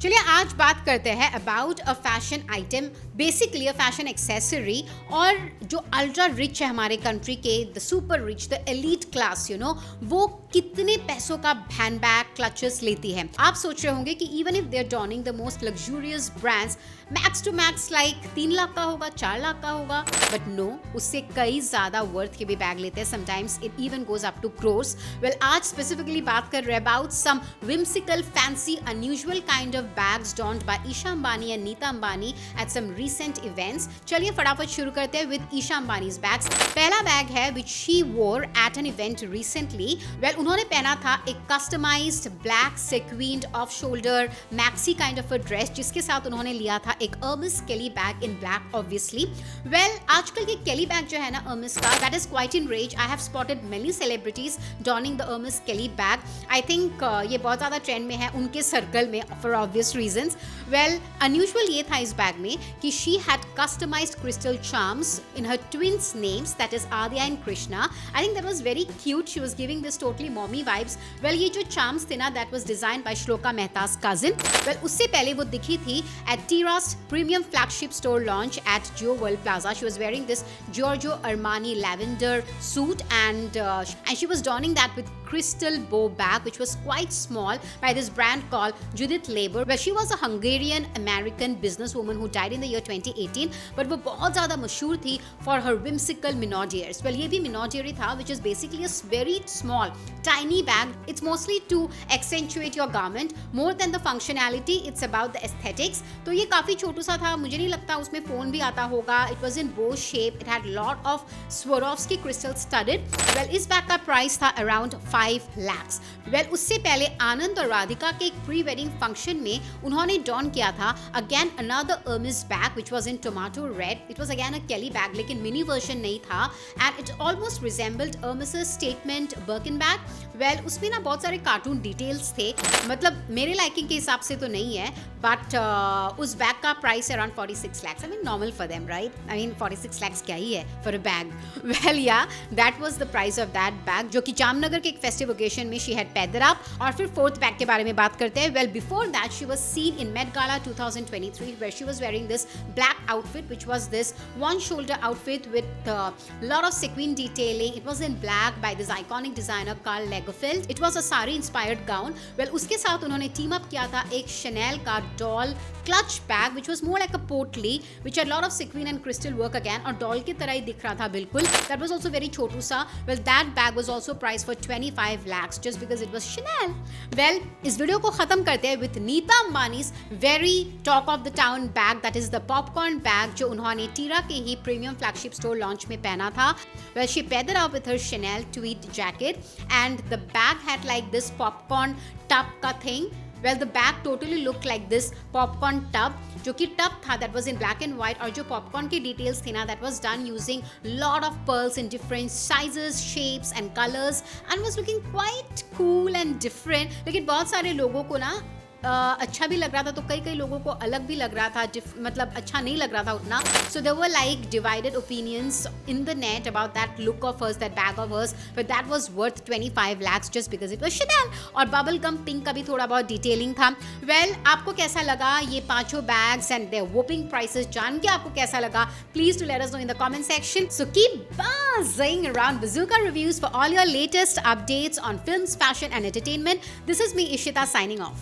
चलिए आज बात करते हैं about a fashion item, basically a fashion accessory और जो अल्ट्रा रिच है हमारे कंट्री के, the super rich, the elite class, वो कितने पैसों का हैंड बैग क्लचेस लेती है। आप सोच रहे होंगे कि even if they are donning the most luxurious brands, max to max like 3 lakh का होगा, 4 लाख का होगा, बट नो, उससे कई ज्यादा वर्थ के भी बैग लेते हैं। Sometimes it even goes up to crores. Well, आज स्पेसिफिकली बात कर रहे हैं about some whimsical, fancy, unusual kind of bags donned by Isha Ambani and Neeta Ambani at some recent events. चलिए फटाफट शुरू करते हैं with Isha Ambani's bags. पहला बैग है which she wore at an event recently. Well, उन्होंने पहना था एक customized black sequined off-shoulder maxi kind of a dress, जिसके साथ उन्होंने लिया था एक Hermes Kelly bag in black, obviously. Well, आजकल के Kelly bag जो है ना Hermes का, that is quite in rage. I have spotted many celebrities donning the Hermes Kelly bag. I think ये बहुत ज़्यादा ट्रेंड में है उनके सर्कल में for obvious reasons. Well, unusual ये था इस बैग में कि she had customised crystal charms in her twins names, that is Aadya and Krishna. I think that was very cute. She was giving this totally mommy vibes. Well, ये जो charms थे ना, that was design by Shloka Mehta's cousin. Well, उससे पहले वो दिखी थी at Tira's premium flagship store launch at Jio world plaza. She was wearing this Giorgio Armani lavender suit and she was donning that with crystal bow bag which was quite small by this brand called Judith Leiber. Well, she was a Hungarian American businesswoman who died in the year 2018, but वो बहुत ज़्यादा मशहूर थी for her whimsical minaudières. Well, ये भी minaudière था which is basically a very small tiny bag. It's mostly to accentuate your garment more than the functionality. It's about the aesthetics. तो ये काफ़ी छोटू सा था, मुझे नहीं लगता उसमें फ़ोन भी आता होगा. It was in bow shape. It had lot of Swarovski crystals studded. Well, इस बैग का प्राइस था around 5 lakhs. Well, उससे पहले आनंद और राधिका के एक प्री वेडिंग फंक्शन में उन्होंने डॉन किया था again another Hermes bag which was in tomato red. It was again a Kelly bag, लेकिन मिनी वर्जन नहीं था and it almost resembled Hermes' statement Birkin bag. Well, उसमें ना बहुत सारे कार्टून डिटेल्स थे, मतलब मेरे लाइकिंग के हिसाब से तो नहीं है, बट उस बैग का price around 46 lakhs. I mean normal for them, right? I mean 46 lakhs क्या ही है for a bag. Well, yeah, that was the price of that bag, जो कि जामनगर के एक फेस्टिव ओकेशन में she had paired it up. और फिर fourth bag के बारे में बात करते हैं. Well, before that she was seen in Met Gala 2023 where she was wearing this black outfit which was this one shoulder outfit with lot of sequin detailing. It was in black by this iconic designer Karl Lagerfeld. It was a sari inspired gown. Well, उसके साथ उन्होंने team up किया था एक Chanel का doll clutch bag which was more like a portly which had lot of sequin and crystal work again, और doll की तरह ही दिख रहा था बिल्कुल. That was also very छोटू सा. Well, that bag was also priced for 25 lakhs just because it was Chanel. Well, इस video को खत्म करते हैं with Neeta Ambani's very talk of the town bag, that is the popcorn bag, जो उन्होंने टीरा के ही premium flagship store launch में पहना था. Well, she paired it up with her Chanel tweed jacket and the bag had like this popcorn tub का thing. Well, the bag totally looked like this popcorn tub, जो कि tub था that was in black and white, और जो popcorn की details थी ना, that was done using lot of pearls in different sizes, shapes and colors and was looking quite cool and different. लेकिन बहुत सारे लोगों को ना अच्छा भी लग रहा था, तो कई लोगों को अलग भी लग रहा था, मतलब अच्छा नहीं लग रहा था उतना. So there were like divided opinions in the net about that look of hers, that bag of hers, but that was worth 25 lakhs just because it was Chanel. और बबल गम पिंक का भी थोड़ा बहुत detailing था. Well, आपको कैसा लगा ये पांचों bags and their whopping prices? जान के आपको कैसा लगा? Please do let us know in the comment section. So keep buzzing around Bazooka Reviews for all your latest updates on films, fashion and entertainment. This is me, Ishita, signing off.